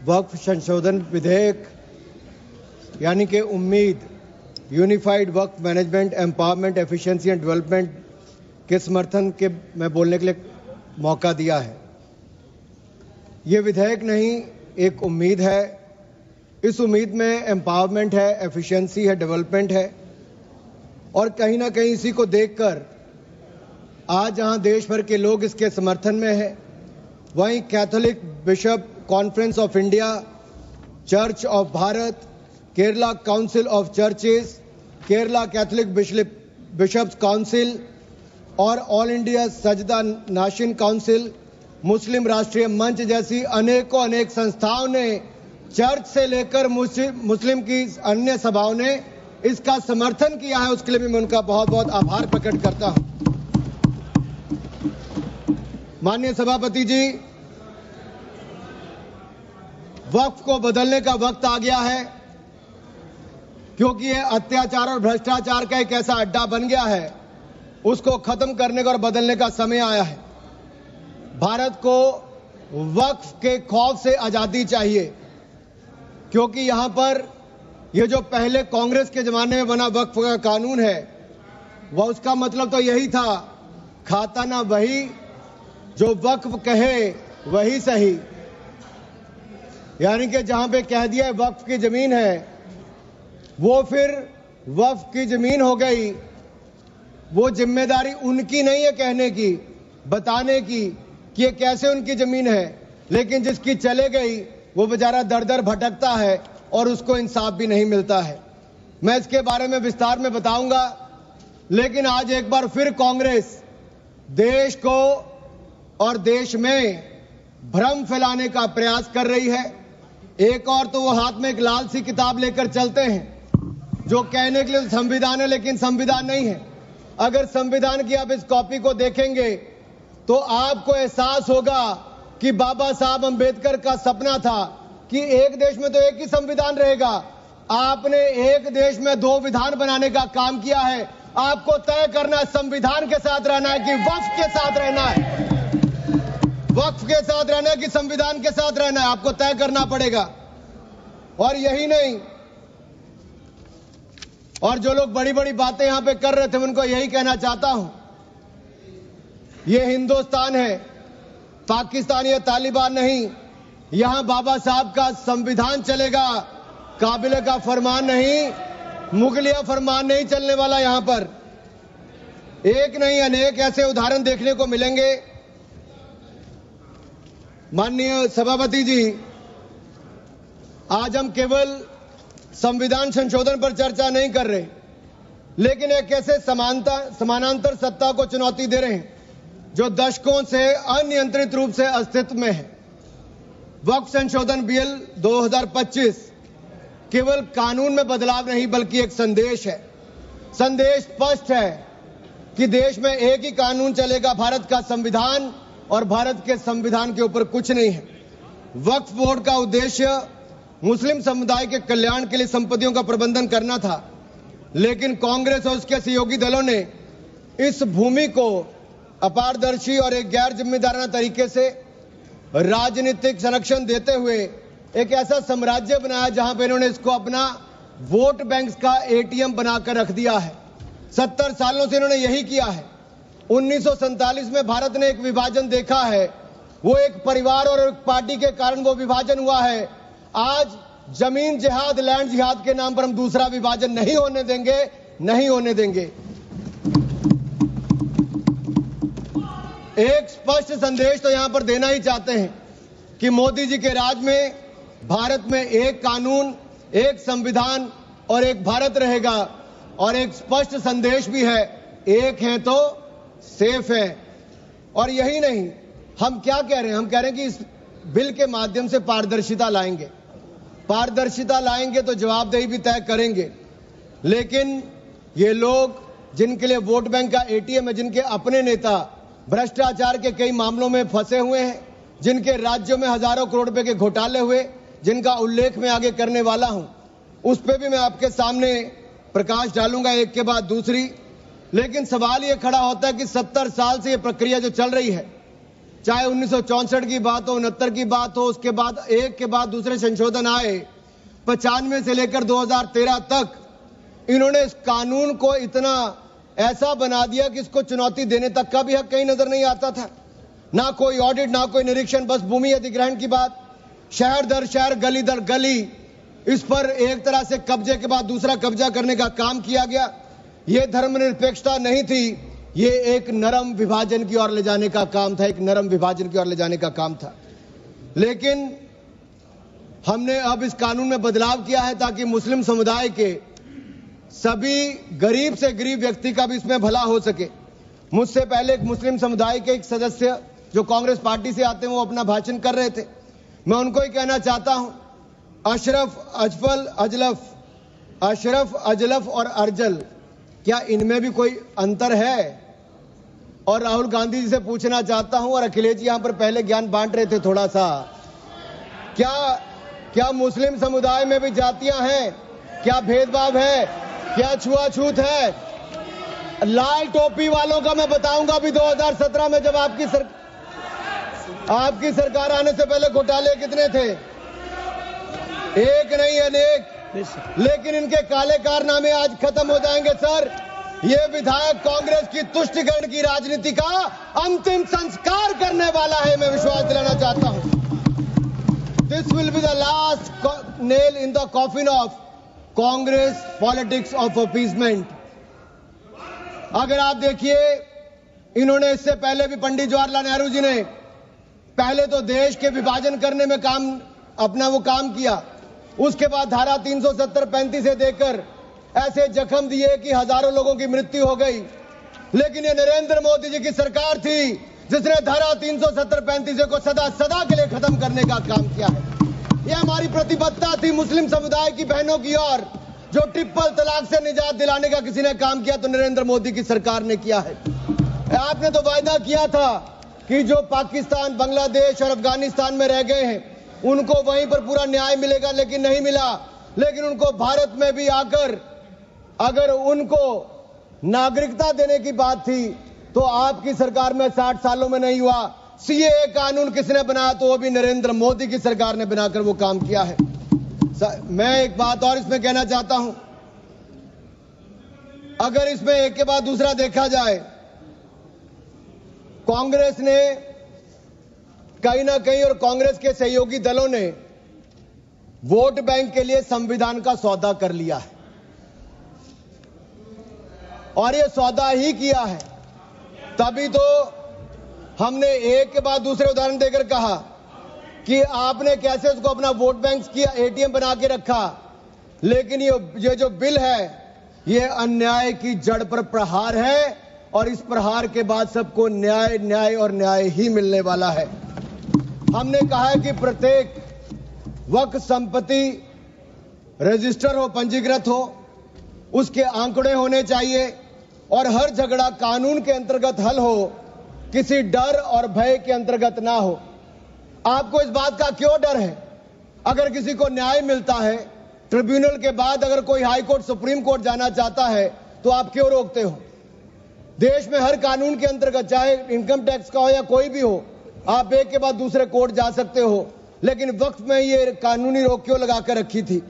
वक्फ संशोधन विधेयक यानी कि उम्मीद unified Waqf management empowerment efficiency and development के समर्थन के मैं बोलने के लिए मौका दिया है। ये विधेयक नहीं, एक उम्मीद है। इस उम्मीद में एम्पावरमेंट है, एफिशिएंसी है, डेवलपमेंट है और कहीं ना कहीं इसी को देखकर आज जहां देश भर के लोग इसके समर्थन में हैं, वहीं Catholic Bishop Conference of India, Church of Bharat, Kerala Council of Churches, Kerala Catholic Bishops Council और all India Sajjada Nashin council, मुस्लिम राष्ट्रीय मंच जैसी अनेक संस्थाओं ने, चर्च से लेकर मुस्लिम की अन्य सभाओं ने इसका समर्थन किया है। उसके लिए भी मैं उनका बहुत बहुत आभार प्रकट करता हूं। माननीय सभापति जी, वक्फ को बदलने का वक्त आ गया है, क्योंकि यह अत्याचार और भ्रष्टाचार का एक ऐसा अड्डा बन गया है। उसको खत्म करने का और बदलने का समय आया है। भारत को वक्फ के खौफ से आजादी चाहिए, क्योंकि यहां पर यह जो पहले कांग्रेस के जमाने में बना वक्फ का कानून है, वह उसका मतलब तो यही था, खाता ना वही जो वक्फ कहे वही सही। यानी कि जहां पे कह दिया वक्फ की जमीन है, वो फिर वक्फ की जमीन हो गई। वो जिम्मेदारी उनकी नहीं है कहने की, बताने की कि ये कैसे उनकी जमीन है, लेकिन जिसकी चले गई वो बेचारा दर दर भटकता है और उसको इंसाफ भी नहीं मिलता है। मैं इसके बारे में विस्तार में बताऊंगा, लेकिन आज एक बार फिर कांग्रेस देश को और देश में भ्रम फैलाने का प्रयास कर रही है। एक और तो वो हाथ में एक लाल सी किताब लेकर चलते हैं जो कहने के लिए संविधान है, लेकिन संविधान नहीं है। अगर संविधान की आप इस कॉपी को देखेंगे तो आपको एहसास होगा कि बाबा साहब अंबेडकर का सपना था कि एक देश में तो एक ही संविधान रहेगा। आपने एक देश में दो विधान बनाने का काम किया है। आपको तय करना है संविधान के साथ रहना है कि वक्फ के साथ रहना है, वक्फ के साथ रहना है कि संविधान के साथ रहना है, आपको तय करना पड़ेगा। और यही नहीं, और जो लोग बड़ी बड़ी बातें यहां पे कर रहे थे, उनको यही कहना चाहता हूं, यह हिंदुस्तान है, पाकिस्तान या तालिबान नहीं। यहां बाबा साहब का संविधान चलेगा, काबिले का फरमान नहीं, मुगलिया फरमान नहीं चलने वाला। यहां पर एक नहीं अनेक ऐसे उदाहरण देखने को मिलेंगे। माननीय सभापति जी, आज हम केवल संविधान संशोधन पर चर्चा नहीं कर रहे, लेकिन एक ऐसे समानांतर सत्ता को चुनौती दे रहे हैं जो दशकों से अनियंत्रित रूप से अस्तित्व में है। वक्फ संशोधन बिल 2025 केवल कानून में बदलाव नहीं, बल्कि एक संदेश है। संदेश स्पष्ट है कि देश में एक ही कानून चलेगा, भारत का संविधान, और भारत के संविधान के ऊपर कुछ नहीं है। वक्फ बोर्ड का उद्देश्य मुस्लिम समुदाय के कल्याण के लिए संपत्तियों का प्रबंधन करना था, लेकिन कांग्रेस और उसके सहयोगी दलों ने इस भूमि को अपारदर्शी और एक गैर जिम्मेदाराना तरीके से राजनीतिक संरक्षण देते हुए एक ऐसा साम्राज्य बनाया जहां पर इन्होंने इसको अपना वोट बैंक का एटीएम बनाकर रख दिया है। 70 सालों से इन्होंने यही किया है। 1947 में भारत ने एक विभाजन देखा है, वो एक परिवार और एक पार्टी के कारण वो विभाजन हुआ है। आज जमीन जिहाद, लैंड जिहाद के नाम पर हम दूसरा विभाजन नहीं होने देंगे, नहीं होने देंगे। एक स्पष्ट संदेश तो यहां पर देना ही चाहते हैं कि मोदी जी के राज में भारत में एक कानून, एक संविधान और एक भारत रहेगा। और एक स्पष्ट संदेश भी है, एक है तो सेफ है। और यही नहीं, हम क्या कह रहे हैं, हम कह रहे हैं कि इस बिल के माध्यम से पारदर्शिता लाएंगे। पारदर्शिता लाएंगे तो जवाबदेही भी तय करेंगे। लेकिन ये लोग जिनके लिए वोट बैंक का एटीएम है, जिनके अपने नेता भ्रष्टाचार के कई मामलों में फंसे हुए हैं, जिनके राज्यों में हजारों करोड़ रुपए के घोटाले हुए, जिनका उल्लेख मैं आगे करने वाला हूं, उस पर भी मैं आपके सामने प्रकाश डालूंगा एक के बाद दूसरी। लेकिन सवाल यह खड़ा होता है कि 70 साल से यह प्रक्रिया जो चल रही है, चाहे 1964 की बात हो, 69 की बात हो, उसके बाद एक के बाद दूसरे संशोधन आए, 95 से लेकर 2013 तक इन्होंने इस कानून को इतना ऐसा बना दिया कि इसको चुनौती देने तक का भी हक कहीं नजर नहीं आता था। ना कोई ऑडिट, ना कोई निरीक्षण, बस भूमि अधिग्रहण की बात, शहर दर शहर, गली दर गली, इस पर एक तरह से कब्जे के बाद दूसरा कब्जा करने का काम किया गया। यह धर्मनिरपेक्षता नहीं थी, ये एक नरम विभाजन की ओर ले जाने का काम था, एक नरम विभाजन की ओर ले जाने का काम था। लेकिन हमने अब इस कानून में बदलाव किया है ताकि मुस्लिम समुदाय के सभी गरीब से गरीब व्यक्ति का भी इसमें भला हो सके। मुझसे पहले एक मुस्लिम समुदाय के एक सदस्य जो कांग्रेस पार्टी से आते हैं वो अपना भाषण कर रहे थे। मैं उनको ही कहना चाहता हूं, अशरफ, अजलफ और अर्जल, क्या इनमें भी कोई अंतर है? और राहुल गांधी जी से पूछना चाहता हूं, और अखिलेश जी यहां पर पहले ज्ञान बांट रहे थे थोड़ा सा, क्या मुस्लिम समुदाय में भी जातियां हैं? क्या भेदभाव है? क्या छुआछूत है? लाल टोपी वालों का मैं बताऊंगा, अभी 2017 में जब आपकी सरकार आने से पहले घोटाले कितने थे? एक नहीं अनेक, लेकिन इनके काले कारनामे आज खत्म हो जाएंगे सर। ये विधायक कांग्रेस की तुष्टिकरण की राजनीति का अंतिम संस्कार करने वाला है, मैं विश्वास दिलाना चाहता हूं। This will be the last nail in the coffin of Congress politics of appeasement. अगर आप देखिए, इन्होंने इससे पहले भी पंडित जवाहरलाल नेहरू जी ने पहले तो देश के विभाजन करने में अपना काम किया, उसके बाद धारा 370-35 से देकर ऐसे जख्म दिए कि हजारों लोगों की मृत्यु हो गई। लेकिन ये नरेंद्र मोदी जी की सरकार थी जिसने धारा 370-35 को सदा के लिए खत्म करने का काम किया है। यह हमारी प्रतिबद्धता थी मुस्लिम समुदाय की बहनों की ओर। जो ट्रिपल तलाक से निजात दिलाने का किसी ने काम किया तो नरेंद्र मोदी की सरकार ने किया है। आपने तो वायदा किया था कि जो पाकिस्तान, बांग्लादेश और अफगानिस्तान में रह गए हैं उनको वहीं पर पूरा न्याय मिलेगा, लेकिन नहीं मिला। लेकिन उनको भारत में भी आकर अगर उनको नागरिकता देने की बात थी तो आपकी सरकार में 60 सालों में नहीं हुआ। सीएए कानून किसने बनाया? तो वो भी नरेंद्र मोदी की सरकार ने बनाकर वो काम किया है। मैं एक बात और इसमें कहना चाहता हूं, अगर इसमें एक के बाद दूसरा देखा जाए, कांग्रेस ने कहीं ना कहीं और कांग्रेस के सहयोगी दलों ने वोट बैंक के लिए संविधान का सौदा कर लिया है, और ये सौदा ही किया है। तभी तो हमने एक के बाद दूसरे उदाहरण देकर कहा कि आपने कैसे उसको अपना वोट बैंक किया, एटीएम बना के रखा। लेकिन ये जो बिल है ये अन्याय की जड़ पर प्रहार है, और इस प्रहार के बाद सबको न्याय, न्याय और न्याय ही मिलने वाला है। हमने कहा है कि प्रत्येक वक्फ संपत्ति रजिस्टर हो, पंजीकृत हो, उसके आंकड़े होने चाहिए, और हर झगड़ा कानून के अंतर्गत हल हो, किसी डर और भय के अंतर्गत ना हो। आपको इस बात का क्यों डर है? अगर किसी को न्याय मिलता है, ट्रिब्यूनल के बाद अगर कोई हाई कोर्ट, सुप्रीम कोर्ट जाना चाहता है तो आप क्यों रोकते हो? देश में हर कानून के अंतर्गत, चाहे इनकम टैक्स का हो या कोई भी हो, आप एक के बाद दूसरे कोर्ट जा सकते हो। लेकिन वक्फ में ये कानूनी रोक क्यों लगाकर रखी थी?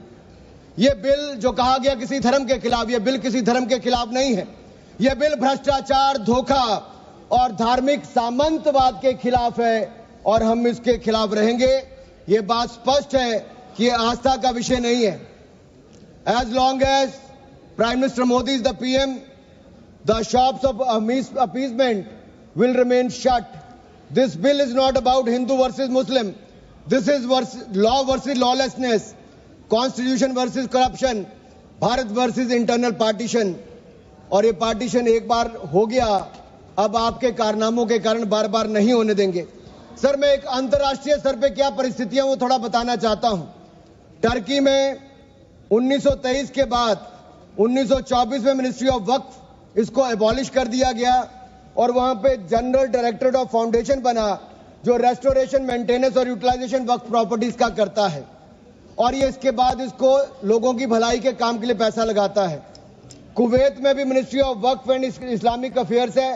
ये बिल जो कहा गया किसी धर्म के खिलाफ, ये बिल किसी धर्म के खिलाफ नहीं है। यह बिल भ्रष्टाचार, धोखा और धार्मिक सामंतवाद के खिलाफ है, और हम इसके खिलाफ रहेंगे। ये बात स्पष्ट है कि ये आस्था का विषय नहीं है। As long as prime minister Modi is the PM, the shops of appeasement will remain shut. This bill is not about Hindu versus Muslim, this is law versus lawlessness, constitution versus corruption, Bharat versus internal partition. और ये partition एक बार हो गया, अब आपके कारनामों के कारण बार बार नहीं होने देंगे। सर, मैं एक अंतर्राष्ट्रीय स्तर पे क्या परिस्थितियां वो थोड़ा बताना चाहता हूं। टर्की में 1923 के बाद 1924 में मिनिस्ट्री ऑफ वक्फ, इसको एबॉलिश कर दिया गया, और वहां पे जनरल डायरेक्टरेट ऑफ फाउंडेशन बना जो रेस्टोरेशन, मेंटेनेंस और यूटिलाइजेशन वक्फ प्रॉपर्टीज का करता है, और ये इसके बाद इसको लोगों की भलाई के काम के लिए पैसा लगाता है। कुवैत में भी ministry of Waqf and Islamic affairs है,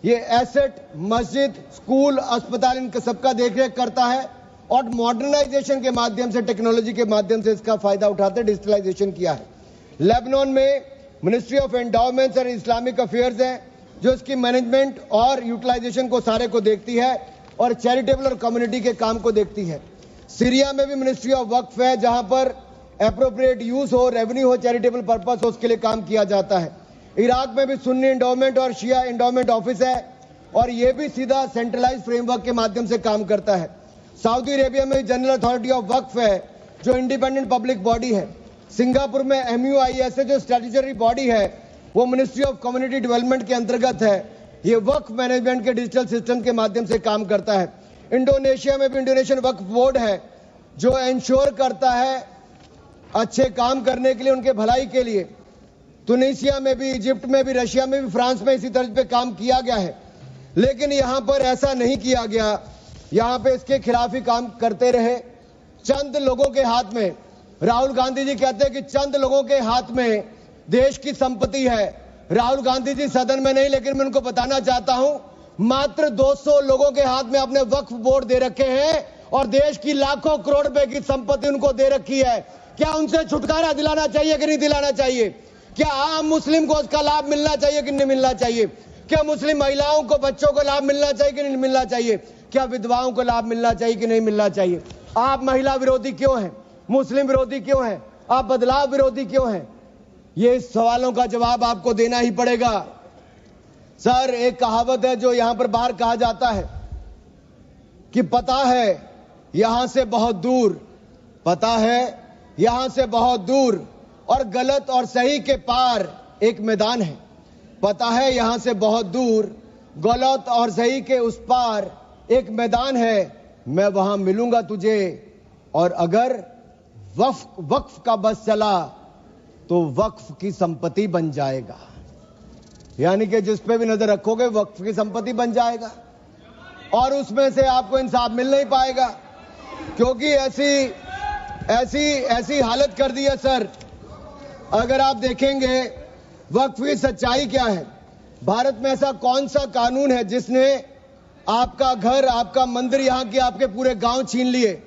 ये एसेट, मस्जिद, स्कूल, अस्पताल इन सबका देखरेख करता है और मॉडर्नाइजेशन के माध्यम से, टेक्नोलॉजी के माध्यम से इसका फायदा उठाते डिजिटलाइजेशन किया है। लेबनान में मिनिस्ट्री ऑफ एंडाउमेंट्स और इस्लामिक अफेयर्स है जो इसकी मैनेजमेंट और यूटिलाइजेशन को सारे को देखती है और चैरिटेबल और कम्युनिटी के काम को देखती है। सीरिया में भी मिनिस्ट्री ऑफ वक्फ है जहां पर एप्रोप्रिएट यूज हो, रेवेन्यू हो, चैरिटेबल पर्पस हो, उसके लिए काम किया जाता है। इराक में भी सुन्नी एंडोमेंट और शिया एंडोमेंट ऑफिस है और यह भी सीधा सेंट्रलाइज फ्रेमवर्क के माध्यम से काम करता है। सऊदी अरेबिया में जनरल अथॉरिटी ऑफ वक्फ है जो इंडिपेंडेंट पब्लिक बॉडी है। सिंगापुर में MUIS है जो स्टैट्यूटरी बॉडी है, वो मिनिस्ट्री ऑफ कम्युनिटी डेवलपमेंट के अंतर्गत है। ये वक्फ मैनेजमेंट के डिजिटल सिस्टम के माध्यम से काम करता है। इंडोनेशिया में भी इंडोनेशियन वक्फ बोर्ड है जो इंश्योर करता है अच्छे काम करने के लिए, उनके भलाई के लिए। तुनिसिया में भी, इजिप्ट में भी, रशिया में भी, फ्रांस में इसी तर्ज पे काम किया गया है। लेकिन यहां पर ऐसा नहीं किया गया, यहां पे इसके खिलाफ ही काम करते रहे। चंद लोगों के हाथ में, राहुल गांधी जी कहते हैं कि चंद लोगों के हाथ में देश की संपत्ति है। राहुल गांधी जी सदन में नहीं, लेकिन मैं उनको बताना चाहता हूं मात्र 200 लोगों के हाथ में अपने वक्फ बोर्ड दे रखे हैं और देश की लाखों करोड़ रुपए की संपत्ति उनको दे रखी है। क्या उनसे छुटकारा दिलाना चाहिए कि नहीं दिलाना चाहिए? क्या आम मुस्लिम को उसका लाभ मिलना चाहिए कि नहीं मिलना चाहिए? क्या मुस्लिम महिलाओं को, बच्चों को लाभ मिलना चाहिए कि नहीं मिलना चाहिए? क्या विधवाओं को लाभ मिलना चाहिए कि नहीं मिलना चाहिए? आप महिला विरोधी क्यों हैं? मुस्लिम विरोधी क्यों हैं? आप बदलाव विरोधी क्यों हैं? ये सवालों का जवाब आपको देना ही पड़ेगा। सर, एक कहावत है जो यहां पर बाहर कहा जाता है कि पता है यहां से बहुत दूर, पता है यहां से बहुत दूर और गलत और सही के पार एक मैदान है। पता है यहां से बहुत दूर, गलत और सही के उस पार एक मैदान है। मैं वहां मिलूंगा तुझे और अगर वक्फ का बस चला तो वक्फ की संपत्ति बन जाएगा। यानी कि जिस पे भी नजर रखोगे वक्फ की संपत्ति बन जाएगा और उसमें से आपको इंसाफ मिल नहीं पाएगा, क्योंकि ऐसी हालत कर दी है। सर, अगर आप देखेंगे वक्फ की सच्चाई क्या है, भारत में ऐसा कौन सा कानून है जिसने आपका घर, आपका मंदिर, यहां के आपके पूरे गांव छीन लिए?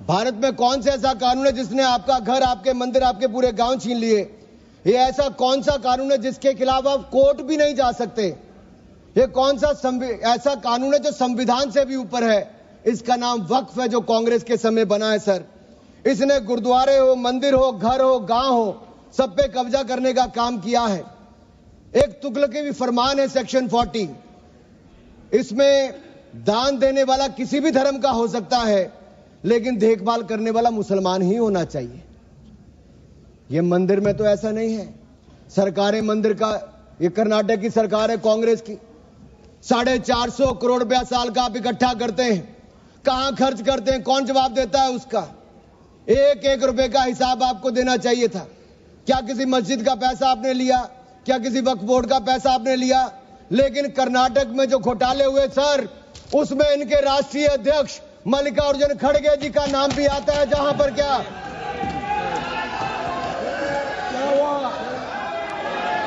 भारत में कौन सा ऐसा कानून है जिसने आपका घर, आपके मंदिर, आपके पूरे गांव छीन लिए? ये ऐसा कौन सा कानून है जिसके खिलाफ आप कोर्ट भी नहीं जा सकते? ये कौन सा ऐसा कानून है जो संविधान से भी ऊपर है? इसका नाम वक्फ है जो कांग्रेस के समय बना है। सर, इसने गुरुद्वारे हो, मंदिर हो, घर हो, गांव हो, सब पे कब्जा करने का काम किया है। एक तुगलकी फरमान है सेक्शन 40, इसमें दान देने वाला किसी भी धर्म का हो सकता है लेकिन देखभाल करने वाला मुसलमान ही होना चाहिए। यह मंदिर में तो ऐसा नहीं है। सरकारें मंदिर का, ये कर्नाटक की सरकार है कांग्रेस की, 450 करोड़ रुपया साल का आप इकट्ठा करते हैं, कहां खर्च करते हैं? कौन जवाब देता है उसका? एक एक रुपए का हिसाब आपको देना चाहिए था। क्या किसी मस्जिद का पैसा आपने लिया? क्या किसी वक्फ बोर्ड का पैसा आपने लिया? लेकिन कर्नाटक में जो घोटाले हुए सर, उसमें इनके राष्ट्रीय अध्यक्ष मल्लिकार्जुन खड़गे जी का नाम भी आता है, जहां पर क्या हुआ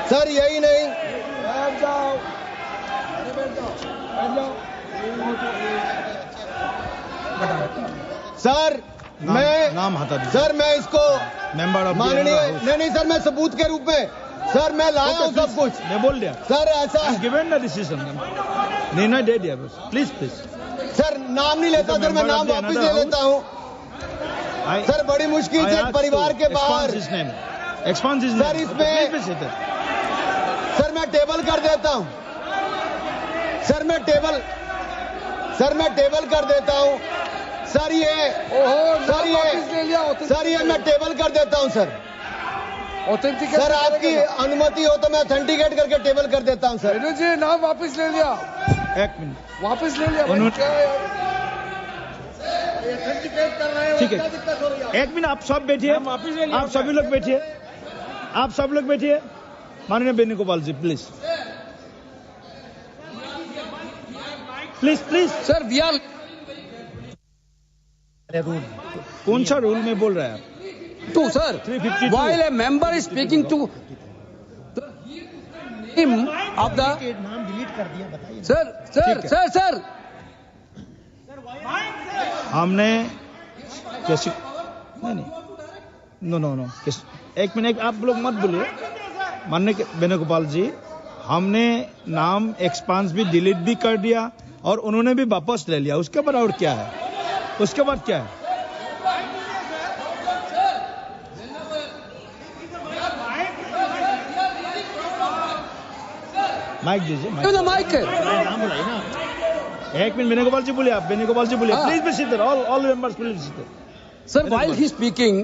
सर? यही नहीं, सर मैं इसको माननीय नहीं सर, मैं सबूत के रूप में सर मैं लाया हूं सब कुछ, मैं बोल दिया सर। ऐसा गिवन द डिसीजन निर्णय दे दिया बस। प्लीज सर, नाम नहीं लेता सर, मैं नाम वापस ले लेता हूं सर। बड़ी मुश्किल से परिवार के बाहर सर, इसमें सर मैं टेबल कर देता हूं सर, मैं टेबल कर देता हूं सर। ये मैं टेबल कर देता हूं सर। सर, आपकी अनुमति हो तो मैं ऑथेंटिकेट करके टेबल कर देता हूं सर। जी नाम वापस ले लिया, एक मिनट वापस ले लिया। ठीक है, एक मिनट आप सब बैठिए, आप सभी लोग बैठिए, आप सब लोग बैठिए। माननीय वेणुगोपाल जी प्लीज सर। वी आर कौन सा रूल में बोल रहा है? to sir, 352. while a member is speaking to him of the sir sir sir sir हमने कैसे नहीं नो नो नो एक मिनट आप लोग मत बोलिए माननीय वेणुगोपाल जी, हमने नाम एक्सपांस भी डिलीट भी कर दिया और उन्होंने भी वापस ले लिया। उसके बाद और क्या है? उसके बाद क्या है? माइक दीजिए, माइक है। नाम बुलाइए ना। एक मिनट वेणुगोपाल जी बोलिए, आप वेणुगोपाल जी बोलिए, please be seated, all members please seated. Sir, while he's speaking,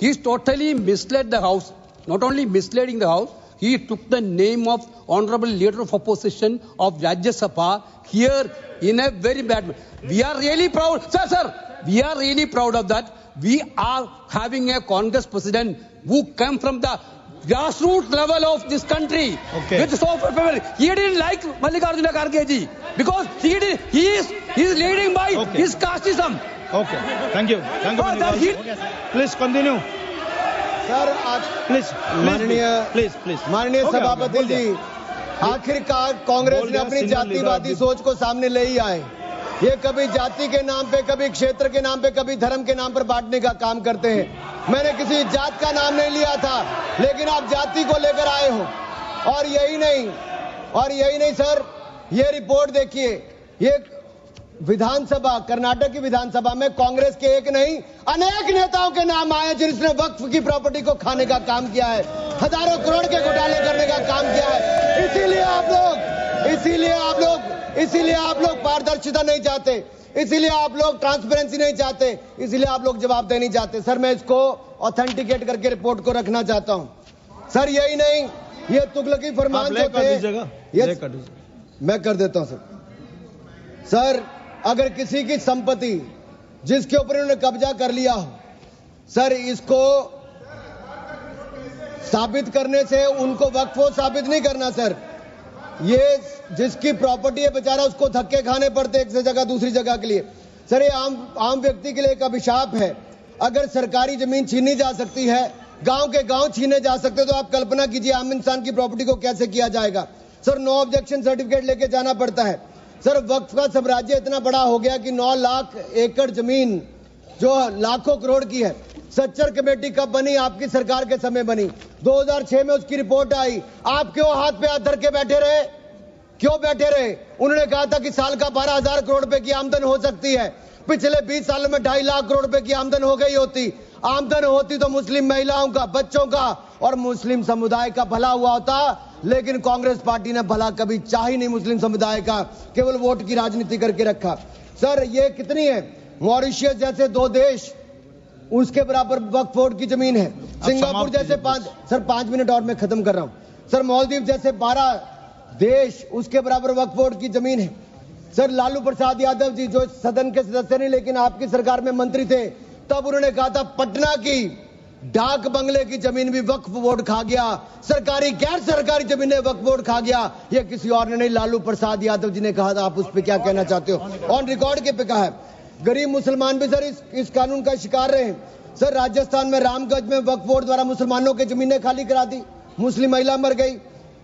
he's totally misled the House. Not only misleading the House, he took the name of Honorable Leader of Opposition of Rajya Sabha here in a very bad way. We are really proud, sir, we are really proud of that. We are having a Congress president who came from the grassroots level of this country. Okay. With so much people. He didn't like Mallikarjuna Kharge ji because he is leading by his casteism. Okay, thank you please continue sir आज please माननीय सभापति जी, आखिरकार कांग्रेस ने अपनी जातिवादी सोच को सामने ले ही आए। ये कभी जाति के नाम पे, कभी क्षेत्र के नाम पे, कभी धर्म के नाम पर बांटने का काम करते हैं। मैंने किसी जात का नाम नहीं लिया था, लेकिन आप जाति को लेकर आए हो। और यही नहीं सर, ये रिपोर्ट देखिए, ये विधानसभा, कर्नाटक की विधानसभा में कांग्रेस के एक नहीं अनेक नेताओं के नाम आए जिसने वक्फ की प्रॉपर्टी को खाने का काम किया है, हजारों करोड़ के घोटाले करने का काम किया है। इसीलिए आप लोग पारदर्शिता नहीं चाहते, इसीलिए आप लोग ट्रांसपेरेंसी नहीं चाहते, इसीलिए आप लोग जवाबदेही नहीं चाहते। सर मैं इसको ऑथेंटिकेट करके रिपोर्ट को रखना चाहता हूं। सर यही नहीं, ये तुगलकी फरमान जो थे, मैं कर देता हूं सर, अगर किसी की संपत्ति जिसके ऊपर उन्होंने कब्जा कर लिया हो, सर इसको साबित करने से उनको वक्फ साबित नहीं करना सर। ये जिसकी प्रॉपर्टी है बेचारा, उसको धक्के खाने पड़ते एक से जगह दूसरी जगह के लिए। सर ये आम व्यक्ति के लिए एक अभिशाप है। अगर सरकारी जमीन छीनी जा सकती है, गांव के गांव छीने जा सकते, तो आप कल्पना कीजिए आम इंसान की प्रॉपर्टी को कैसे किया जाएगा। सर नो ऑब्जेक्शन सर्टिफिकेट लेके जाना पड़ता है। सर वक्फ का साम्राज्य इतना बड़ा हो गया कि 9 लाख एकड़ जमीन जो लाखों करोड़ की है। सच्चर कमेटी कब बनी? आपकी सरकार के समय बनी। 2006 में उसकी रिपोर्ट आई। आप क्यों हाथ पे हाथ धर के बैठे रहे? क्यों बैठे रहे? उन्होंने कहा था कि साल का 12,000 करोड़ रुपए की आमदन हो सकती है। पिछले 20 सालों में 2.5 लाख करोड़ रुपए की आमदन हो गई होती। आमदन होती तो मुस्लिम महिलाओं का, बच्चों का और मुस्लिम समुदाय का भला हुआ होता, लेकिन कांग्रेस पार्टी ने भला कभी चाह ही नहीं मुस्लिम समुदाय का, केवल वोट की राजनीति करके रखा। सर ये कितनी है? मॉरिशियस जैसे 2 देश, उसके बराबर वक्फ बोर्ड की जमीन है। सिंगापुर जैसे 5 मिनट और मैं खत्म कर रहा हूं सर। मालदीव जैसे 12 देश, उसके बराबर वक्फ बोर्ड की जमीन है। सर लालू प्रसाद यादव जी जो सदन के सदस्य नहीं लेकिन आपकी सरकार में मंत्री थे, तब उन्होंने कहा था पटना की डाक बंगले की जमीन भी वक्फ बोर्ड खा गया, सरकारी गैर सरकारी जमीनें वक्फ बोर्ड खा गया। ये किसी और ने नहीं, लालू प्रसाद यादव जी ने कहा था। आप उस पर क्या कहना चाहते हो? ऑन रिकॉर्ड के पे कहा है। गरीब मुसलमान भी सर इस कानून का शिकार रहे। सर राजस्थान में रामगंज में वक्फ बोर्ड द्वारा मुसलमानों की जमीनें खाली करा दी, मुस्लिम महिला मर गई।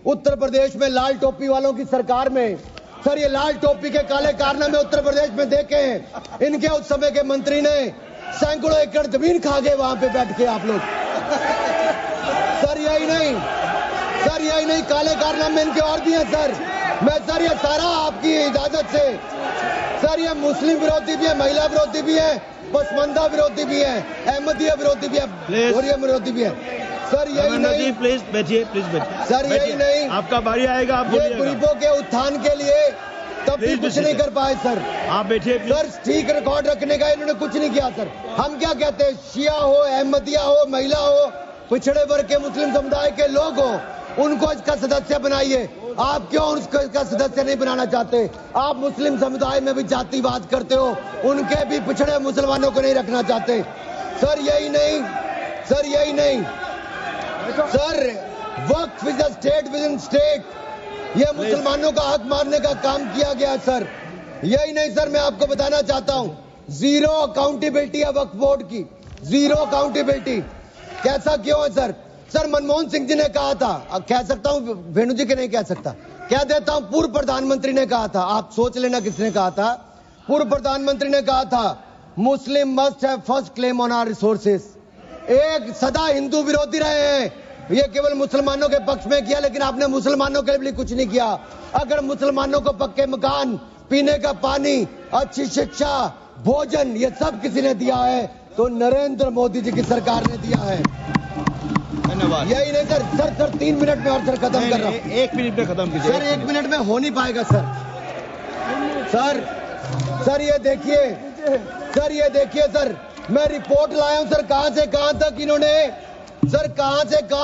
उत्तर प्रदेश में लाल टोपी वालों की सरकार में, सर ये लाल टोपी के काले कारनामे उत्तर प्रदेश में देखे हैं। इनके उस समय के मंत्री ने सैकड़ों एकड़ जमीन खा गए वहां पे बैठ के आप लोग। सर यही नहीं, काले कारनामे इनके और भी हैं सर। मैं सर ये सारा आपकी इजाजत से, सर ये मुस्लिम विरोधी भी है, महिला विरोधी भी है, पसमंदा विरोधी भी है, अहमदिया विरोधी भी है, बोरिया विरोधी भी है। सर यही नहीं, प्लीज बैठिए सर यही नहीं, आपका बारी आएगा, आप ये गरीबों के उत्थान के लिए तब भी कुछ नहीं कर पाए सर। आप बैठिए सर, ठीक रिकॉर्ड रखने का इन्होंने कुछ नहीं किया सर। हम क्या कहते हैं, शिया हो, अहमदिया हो, महिला हो, पिछड़े वर्ग के मुस्लिम समुदाय के लोग हो, उनको इसका सदस्य बनाइए। आप क्यों उसका सदस्य नहीं बनाना चाहते? आप मुस्लिम समुदाय में भी जातिवाद करते हो, उनके भी पिछड़े मुसलमानों को नहीं रखना चाहते। सर यही नहीं, sir Waqf is a state with in state. ये मुसलमानों का हक मारने का काम किया गया सर। यही नहीं सर, मैं आपको बताना चाहता हूं, जीरो अकाउंटेबिलिटी है वक्फ बोर्ड की, जीरो अकाउंटेबिलिटी। कैसा क्यों है सर? सर मनमोहन सिंह जी ने कहा था, कह सकता हूं, वेणु जी के नहीं कह सकता, कह देता हूं, पूर्व प्रधानमंत्री ने कहा था, आप सोच लेना किसने कहा था। पूर्व प्रधानमंत्री ने कहा था, Muslim must have first claim on our resources. एक सदा हिंदू विरोधी रहे हैं, ये केवल मुसलमानों के पक्ष में किया, लेकिन आपने मुसलमानों के लिए कुछ नहीं किया। अगर मुसलमानों को पक्के मकान, पीने का पानी, अच्छी शिक्षा, भोजन, ये सब किसी ने दिया है तो नरेंद्र मोदी जी की सरकार ने दिया है। धन्यवाद। यही नहीं सर 3 मिनट में और सर खत्म कर रहा हूँ। 1 मिनट में खत्म कीजिए सर। 1 मिनट में हो नहीं पाएगा सर। सर ये देखिए सर, मैं रिपोर्ट लाया हूं सर, कहां से कहां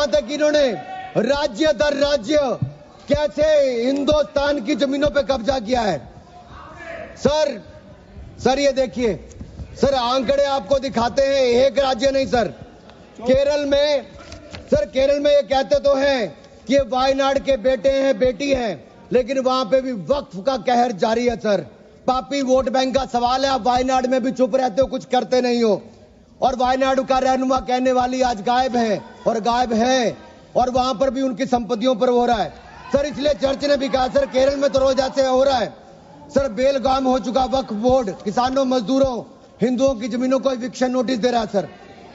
तक इन्होंने राज्य दर राज्य कैसे हिंदुस्तान की जमीनों पे कब्जा किया है। सर ये देखिए सर, आंकड़े आपको दिखाते हैं, एक राज्य नहीं सर। केरल में ये कहते तो हैं कि ये वायनाड के बेटे हैं, बेटी हैं, लेकिन वहां पे भी वक्फ का कहर जारी है सर। पापी वोट बैंक का सवाल है, आप वायनाड में भी चुप रहते हो, कुछ करते नहीं हो। और वायनाड का रहनुमा कहने वाली आज गायब है और वहां पर भी उनकी संपत्तियों पर हो रहा है सर। इसलिए चर्च ने भी कहा सर, केरल में तो रोज ऐसे हो रहा है सर। बेलगाम हो चुका वक्फ बोर्ड, किसानों, मजदूरों, हिंदुओं की जमीनों को इविक्शन नोटिस दे रहा है सर।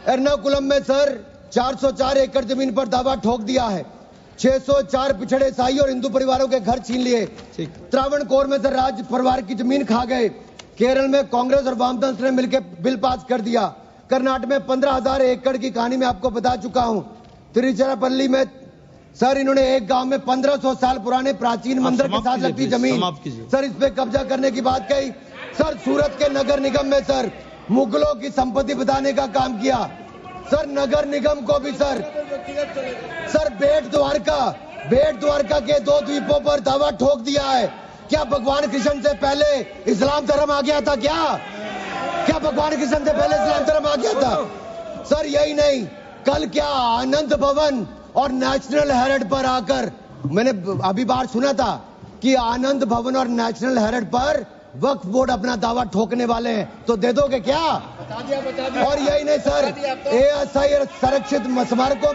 एर्नाकुलम में सर 404 एकड़ जमीन पर दावा ठोक दिया है। 604 पिछड़े ईसाई और हिंदू परिवारों के घर छीन लिए। त्रावणकोर में सर राज परिवार की जमीन खा गए। केरल में कांग्रेस और वामदल ने मिलकर बिल पास कर दिया। कर्नाटक में 15,000 एकड़ की कहानी मैं आपको बता चुका हूं। तिरुचिरापल्ली में सर इन्होंने एक गांव में 1500 साल पुराने प्राचीन मंदिर के साथ लगती जमीन सर, इस पे कब्जा करने की बात कही सर। सूरत के नगर निगम में सर मुगलों की संपत्ति बताने का काम किया सर। नगर निगम को भी सर बेट द्वारका के 2 द्वीपों पर दावा ठोक दिया है। क्या भगवान कृष्ण से पहले इस्लाम धर्म आ गया था? क्या भगवान कृष्ण से पहले इस्लाम धर्म आ गया था सर? यही नहीं, कल क्या आनंद भवन और नेशनल हेरिटेज पर आकर, मैंने अभी बार सुना था कि आनंद भवन और नेशनल हेरिटेज पर वक्फ बोर्ड अपना दावा ठोकने वाले हैं, तो दे दोगे क्या? बता दिया। और यही नहीं सर, एएसआई संरक्षित स्मारकों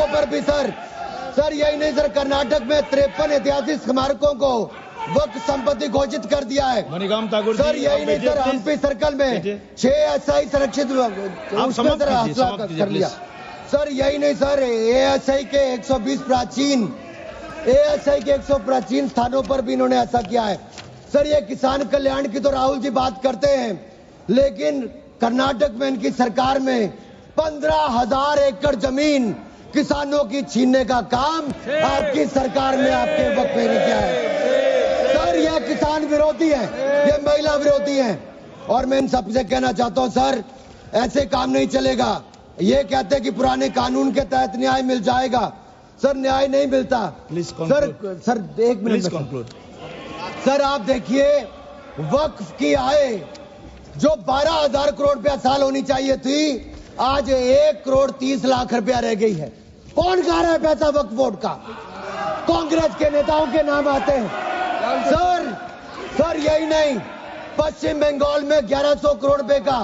पर भी सर यही नहीं सर, कर्नाटक में 53 ऐतिहासिक स्मारकों को वक्फ संपत्ति घोषित कर दिया है मणिकाम ठाकुर सर। यही नहीं सर, हम्पी सर्कल में 6 एएसआई संरक्षित कर लिया सर। यही नहीं सर, एएसआई के 120 प्राचीन स्थानों पर भी इन्होंने ऐसा किया है सर। ये किसान कल्याण की तो राहुल जी बात करते हैं, लेकिन कर्नाटक में इनकी सरकार में 15,000 एकड़ जमीन किसानों की छीनने का काम आपकी सरकार में आपके वक्त में किया है सर। ये किसान विरोधी है, ये महिला विरोधी है। और मैं इन सबसे कहना चाहता हूं सर, ऐसे काम नहीं चलेगा। ये कहते हैं कि पुराने कानून के तहत न्याय मिल जाएगा सर, न्याय नहीं मिलता सर 1 मिनट सर। आप देखिए, वक्फ की आय जो 12,000 करोड़ रुपया साल होनी चाहिए थी, आज 1 करोड़ 30 लाख रुपया रह गई है। कौन खा रहा है पैसा वक्फ बोर्ड का? कांग्रेस के नेताओं के नाम आते हैं सर। यही नहीं, पश्चिम बंगाल में 1100 करोड़ रुपए का,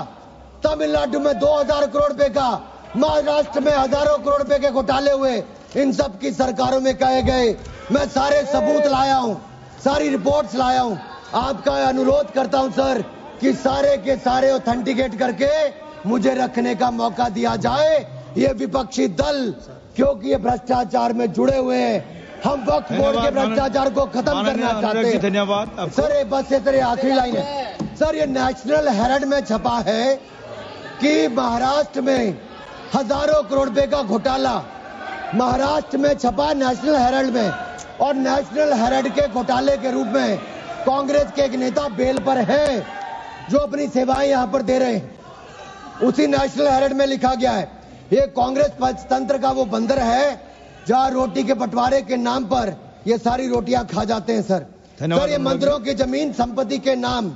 तमिलनाडु में 2000 करोड़ रुपए का, महाराष्ट्र में हजारों करोड़ रुपए के घोटाले हुए। इन सब की सरकारों में कहे गए, मैं सारे सबूत लाया हूं, सारी रिपोर्ट्स लाया हूं। आपका अनुरोध करता हूं सर कि सारे के सारे ऑथेंटिकेट करके मुझे रखने का मौका दिया जाए। ये विपक्षी दल, क्योंकि ये भ्रष्टाचार में जुड़े हुए हैं, हम वक्फ बोर्ड के भ्रष्टाचार को खत्म करना चाहते हैं। धन्यवाद सर। बस ये तेरे आखिरी लाइन है सर। ये नेशनल हेरिटेज में छपा है कि महाराष्ट्र में हजारों करोड़ रुपए का घोटाला, महाराष्ट्र में छपा नेशनल हेरिटेज में, और नेशनल हेरिटेज के घोटाले के रूप में कांग्रेस के एक नेता बेल पर है जो अपनी सेवाएं यहां पर दे रहे हैं। उसी नेशनल हेरिटेज में लिखा गया है, ये कांग्रेस पंचतंत्र का वो बंदर है जहां रोटी के बंटवारे के नाम पर ये सारी रोटियां खा जाते हैं सर। सर, ये मंदिरों की जमीन संपत्ति के नाम,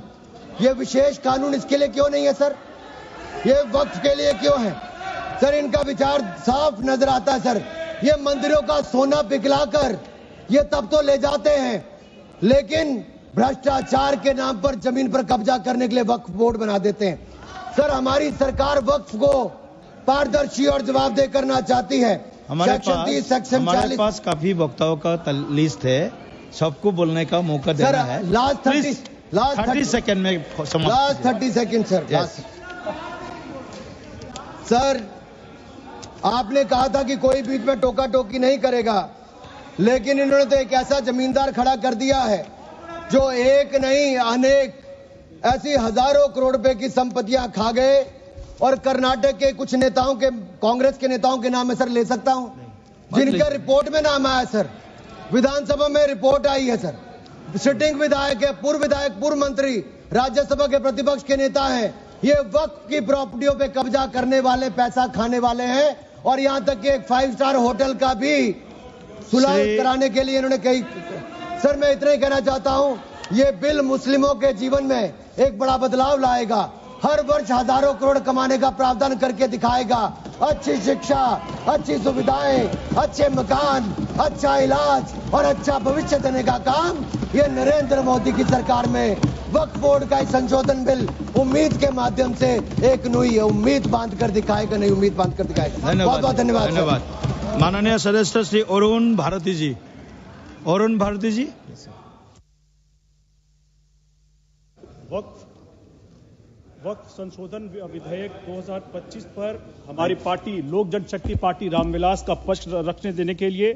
ये विशेष कानून इसके लिए क्यों नहीं है सर? ये वक्फ के लिए क्यों है सर? इनका विचार साफ नजर आता है सर। ये मंदिरों का सोना पिघलाकर ये तब तो ले जाते हैं, लेकिन भ्रष्टाचार के नाम पर जमीन पर कब्जा करने के लिए वक्फ बोर्ड बना देते हैं सर। हमारी सरकार वक्फ को पारदर्शी और जवाबदेह करना चाहती है। हमारे पास काफी वक्ताओं का लिस्ट है, सबको बोलने का मौका देना है। लास्ट 30 सेकंड में लास्ट 30 सेकंड सर। सर आपने कहा था कि कोई बीच में टोका टोकी नहीं करेगा, लेकिन इन्होंने तो एक ऐसा जमींदार खड़ा कर दिया है जो एक नहीं अनेक ऐसी हजारों करोड़ रुपए की संपत्तियां खा गए। और कर्नाटक के कुछ नेताओं के, कांग्रेस के नेताओं के नाम है सर, ले सकता हूं, जिनका रिपोर्ट में नाम आया सर, विधानसभा में रिपोर्ट आई है सर। सिटिंग विधायक है, पूर्व विधायक, पूर्व मंत्री, राज्यसभा के प्रतिपक्ष के नेता हैं। ये वक्त की प्रॉपर्टियों पे कब्जा करने वाले, पैसा खाने वाले हैं। और यहां तक कि एक 5 स्टार होटल का भी सुलह कराने के लिए इन्होंने कही। सर मैं इतना ही कहना चाहता हूं, ये बिल मुस्लिमों के जीवन में एक बड़ा बदलाव लाएगा। हर वर्ष हजारों करोड़ कमाने का प्रावधान करके दिखाएगा। अच्छी शिक्षा, अच्छी सुविधाएं, अच्छे मकान, अच्छा इलाज और अच्छा भविष्य देने का काम ये नरेंद्र मोदी की सरकार में वक्फ बोर्ड का संशोधन बिल उम्मीद के माध्यम से एक नई उम्मीद बांध कर दिखाएगा, नई उम्मीद बांध कर दिखाएगा। बहुत बहुत धन्यवाद। धन्यवाद। माननीय सदस्य श्री अरुण भारती जी। अरुण भारती जी। वक्त संशोधन विधेयक 2025 पर हमारी पार्टी लोक जनशक्ति पार्टी रामविलास का पक्ष रखने देने के लिए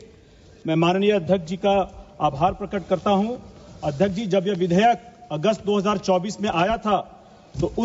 मैं माननीय अध्यक्ष जी का आभार प्रकट करता हूं। अध्यक्ष जी, जब यह विधेयक अगस्त 2024 में आया था तो उस